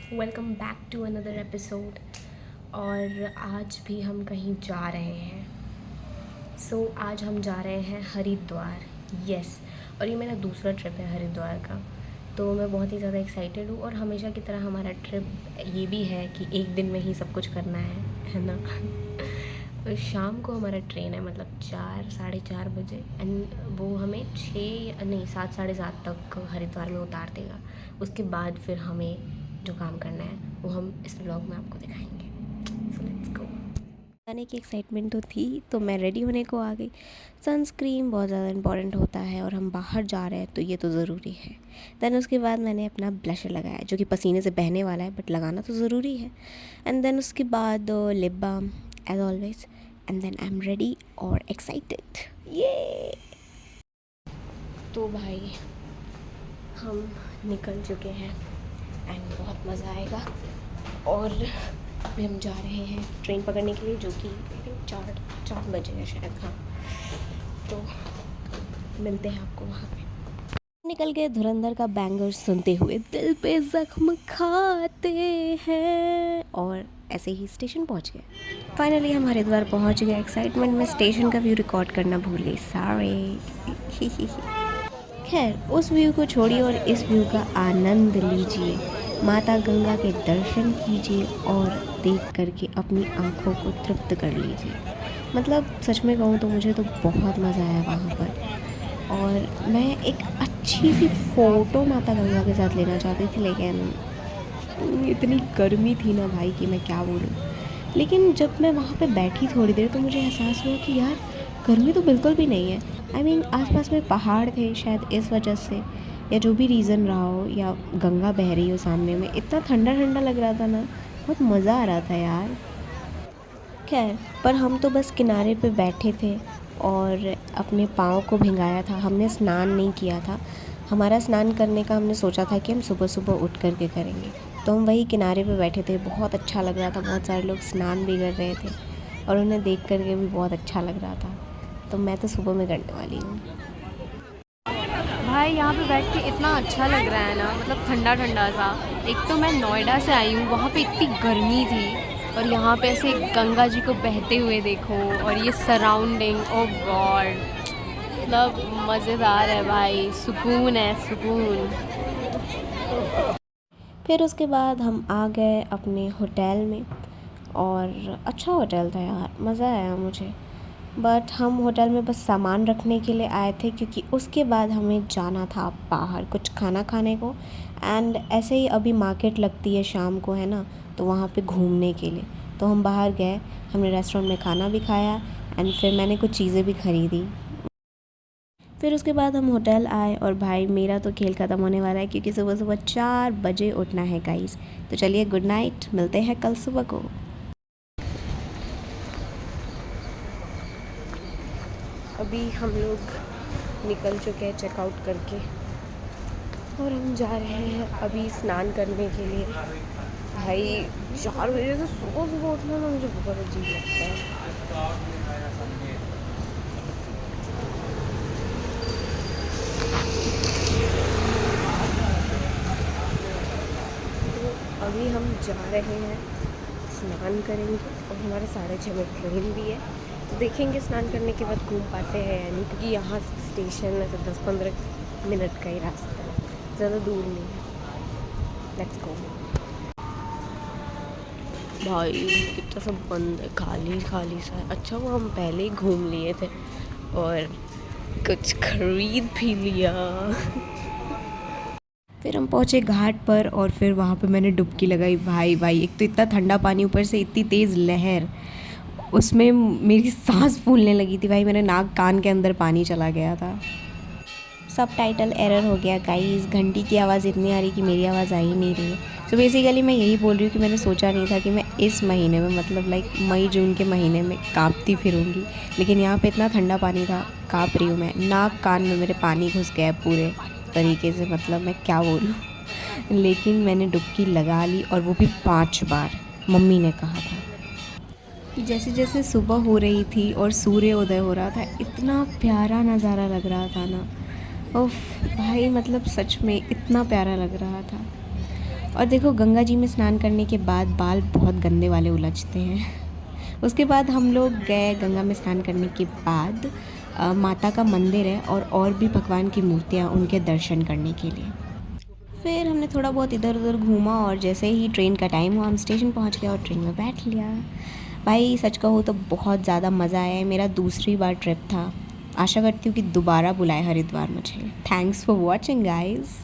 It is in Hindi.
Welcome back to another episode. और आज भी हम कहीं जा रहे हैं। आज हम जा रहे हैं हरिद्वार। यस। और ये मेरा दूसरा ट्रिप है हरिद्वार का। तो मैं बहुत ही ज़्यादा एक्साइटेड हूँ और हमेशा की तरह हमारा ट्रिप ये भी है कि एक दिन में ही सब कुछ करना है ना। और शाम को हमारा ट्रेन है, मतलब 4 साढ़े 4 बजे, एंड वो हमें 7 साढ़े 7 तक हरिद्वार में उतार देगा। उसके बाद फिर हमें जो काम करना है वो हम इस व्लॉग में आपको दिखाएंगे। So let's go. जाने की एक्साइटमेंट तो थी, तो मैं रेडी होने को आ गई। सनस्क्रीन बहुत ज़्यादा इंपॉर्टेंट होता है और हम बाहर जा रहे हैं तो ये तो ज़रूरी है। देन उसके बाद मैंने अपना ब्लशर लगाया जो कि पसीने से बहने वाला है, बट लगाना तो ज़रूरी है। एंड देन उसके बाद lip balm as always. And then I am ready और एक्साइटेड। ये तो भाई हम निकल चुके हैं एंड बहुत मज़ा आएगा। और अभी हम जा रहे हैं ट्रेन पकड़ने के लिए, जो कि 4 बजे है शायद। हाँ, तो मिलते हैं आपको वहाँ पे। निकल के धुरंधर का बैंगर सुनते हुए दिल पे जख्म खाते हैं, और ऐसे ही स्टेशन पहुँच गए। फाइनली हम हरिद्वार पहुँच गए। एक्साइटमेंट में स्टेशन का व्यू रिकॉर्ड करना भूल गई, सॉरी। खैर, उस व्यू को छोड़िए और इस व्यू का आनंद लीजिए। माता गंगा के दर्शन कीजिए और देख करके अपनी आँखों को तृप्त कर लीजिए। मतलब सच में कहूँ तो मुझे तो बहुत मज़ा आया वहाँ पर। और मैं एक अच्छी सी फ़ोटो माता गंगा के साथ लेना चाहती थी, लेकिन इतनी गर्मी थी ना भाई कि मैं क्या बोलूँ। लेकिन जब मैं वहाँ पे बैठी थोड़ी देर तो मुझे एहसास हुआ कि यार गर्मी तो बिल्कुल भी नहीं है। आई मीन आसपास में पहाड़ थे, शायद इस वजह से या जो भी रीज़न रहा हो, या गंगा बह रही हो सामने में, इतना ठंडा ठंडा लग रहा था ना, बहुत मज़ा आ रहा था यार। खैर, पर हम तो बस किनारे पे बैठे थे और अपने पाँव को भिंगाया था। हमने स्नान नहीं किया था। हमारा स्नान करने का हमने सोचा था कि हम सुबह सुबह उठ कर के करेंगे। तो हम वही किनारे पे बैठे थे, बहुत अच्छा लग रहा था। बहुत सारे लोग स्नान भी कर रहे थे और उन्हें देख कर के भी बहुत अच्छा लग रहा था। तो मैं तो सुबह में करने वाली हूँ। भाई यहाँ पे बैठ के इतना अच्छा लग रहा है ना, मतलब ठंडा ठंडा सा। एक तो मैं नोएडा से आई हूँ, वहाँ पे इतनी गर्मी थी, और यहाँ पे ऐसे गंगा जी को बहते हुए देखो और ये सराउंडिंग, ओ गॉड, मतलब मज़ेदार है भाई, सुकून है, सुकून। फिर उसके बाद हम आ गए अपने होटल में, और अच्छा होटल था यार, मज़ा आया मुझे। बट हम होटल में बस सामान रखने के लिए आए थे, क्योंकि उसके बाद हमें जाना था बाहर कुछ खाना खाने को। एंड ऐसे ही अभी मार्केट लगती है शाम को, है ना, तो वहाँ पे घूमने के लिए तो हम बाहर गए। हमने रेस्टोरेंट में खाना भी खाया एंड फिर मैंने कुछ चीज़ें भी ख़रीदी। फिर उसके बाद हम होटल आए, और भाई मेरा तो खेल ख़त्म होने वाला है, क्योंकि सुबह सुबह 4 बजे उठना है गाइस। तो चलिए, गुड नाइट, मिलते हैं कल सुबह को। अभी हम लोग निकल चुके हैं चेकआउट करके, और हम जा रहे हैं अभी स्नान करने के लिए। भाई 4 बजे से सुबह सुबह उठना ना मुझे बहुत अजीब लगता है। तो अभी हम जा रहे हैं, स्नान करेंगे, और हमारे 6:30 में ट्रेन भी है। तो देखेंगे स्नान करने के बाद घूम पाते हैं या नहीं, क्योंकि यहाँ स्टेशन है तो 10-15 मिनट का ही रास्ता है, ज़्यादा दूर नहीं है। Let's go. भाई कितना सब बंद है, खाली खाली सा है। अच्छा वो हम पहले ही घूम लिए थे और कुछ खरीद भी लिया। फिर हम पहुँचे घाट पर, और फिर वहाँ पे मैंने डुबकी लगाई। भाई भाई, एक तो इतना ठंडा पानी, ऊपर से इतनी तेज़ लहर, उसमें मेरी सांस फूलने लगी थी भाई। मेरे नाक कान के अंदर पानी चला गया था। सब टाइटल एरर हो गया गाइस, घंटी की आवाज़ इतनी आ रही कि मेरी आवाज़ आ ही नहीं रही है। तो बेसिकली मैं यही बोल रही हूँ कि मैंने सोचा नहीं था कि मैं इस महीने में, मतलब लाइक मई जून के महीने में कांपती फिरूँगी। लेकिन यहाँ पे इतना ठंडा पानी था, काँप रही हूँ मैं। नाक कान में मेरे पानी घुस गया पूरे तरीके से, मतलब मैं क्या बोलूँ। लेकिन मैंने डुबकी लगा ली, और वो भी 5 बार। मम्मी ने कहा था। जैसे जैसे सुबह हो रही थी और सूर्य उदय हो रहा था, इतना प्यारा नज़ारा लग रहा था ना। उफ भाई, मतलब सच में इतना प्यारा लग रहा था। और देखो गंगा जी में स्नान करने के बाद बाल बहुत गंदे वाले उलझते हैं। उसके बाद हम लोग गए गंगा में स्नान करने के बाद माता का मंदिर है और भी भगवान की मूर्तियाँ उनके दर्शन करने के लिए। फिर हमने थोड़ा बहुत इधर उधर घूमा और जैसे ही ट्रेन का टाइम हुआ हम स्टेशन पहुंच गए और ट्रेन में बैठ लिया। भाई सच कहूँ तो बहुत ज़्यादा मज़ा आया है। मेरा दूसरी बार ट्रिप था। आशा करती हूँ कि दोबारा बुलाए हरिद्वार मुझे। Thanks for watching guys.